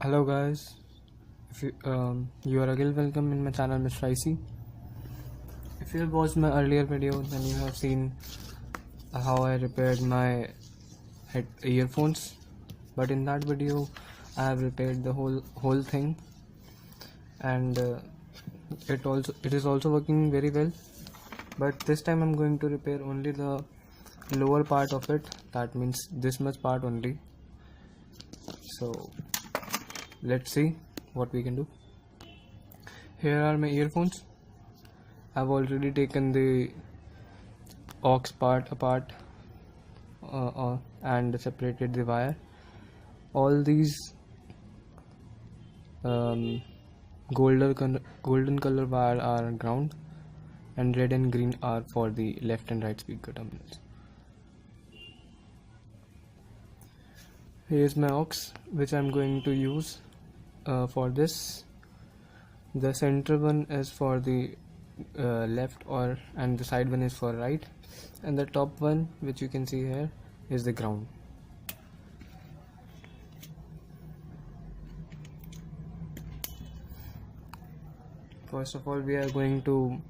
Hello guys, if you are again welcome in my channel Mr.I.C. If you have watched my earlier video, then you have seen how I repaired my earphones. But in that video, I have repaired the whole thing, and it is also working very well. But this time I'm going to repair only the lower part of it. That means this much part only. So let's see what we can do. Here are my earphones. I've already taken the aux part apart and separated the wire. All these golden color wire are ground, and red and green are for the left and right speaker terminals. Here's my aux, which I'm going to use for this. The center one is for the left, and the side one is for right, and the top one, which you can see here, is the ground. First of all, we are going to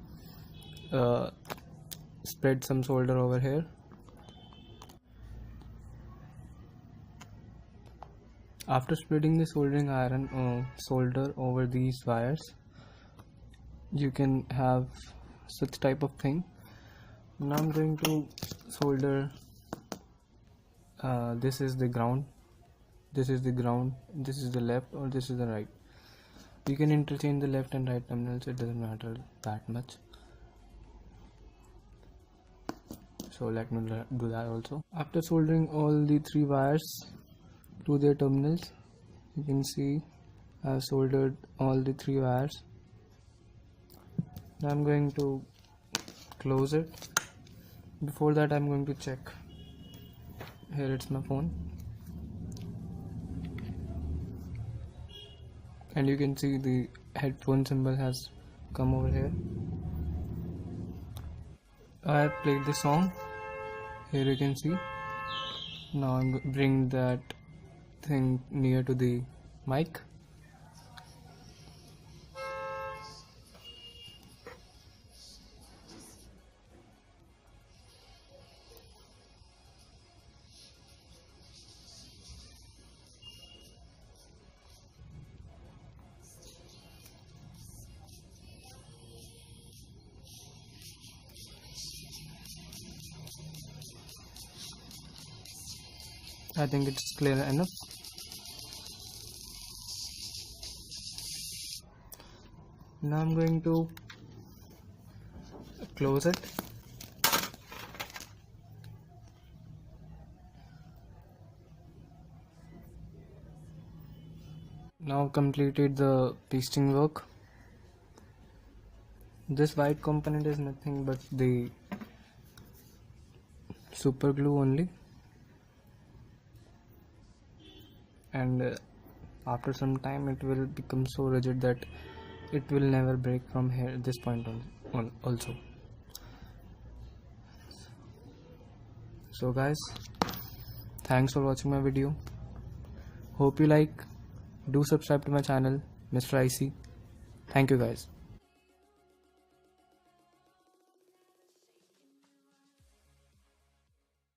spread some solder over here. After spreading the soldering iron solder over these wires, you can have such type of thing. Now I'm going to solder. This is the ground, this is the ground, this is the left, or this is the right. You can interchange the left and right terminals, it doesn't matter that much. So let me do that also. After soldering all the three wires to their terminals, you can see I have soldered all the three wires. Now I'm going to close it. Before that, I'm going to check. Here it's my phone, and you can see the headphone symbol has come over here. I have played the song. Here you can see. Now I'm bring that thing near to the mic. I think it's clear enough. Now I'm going to close it. Now completed the pasting work. This white component is nothing but the super glue only, and after some time it will become so rigid that it will never break from here, this point on also. So guys, thanks for watching my video. Hope you like. Do subscribe to my channel Mr.I.C. Thank you guys.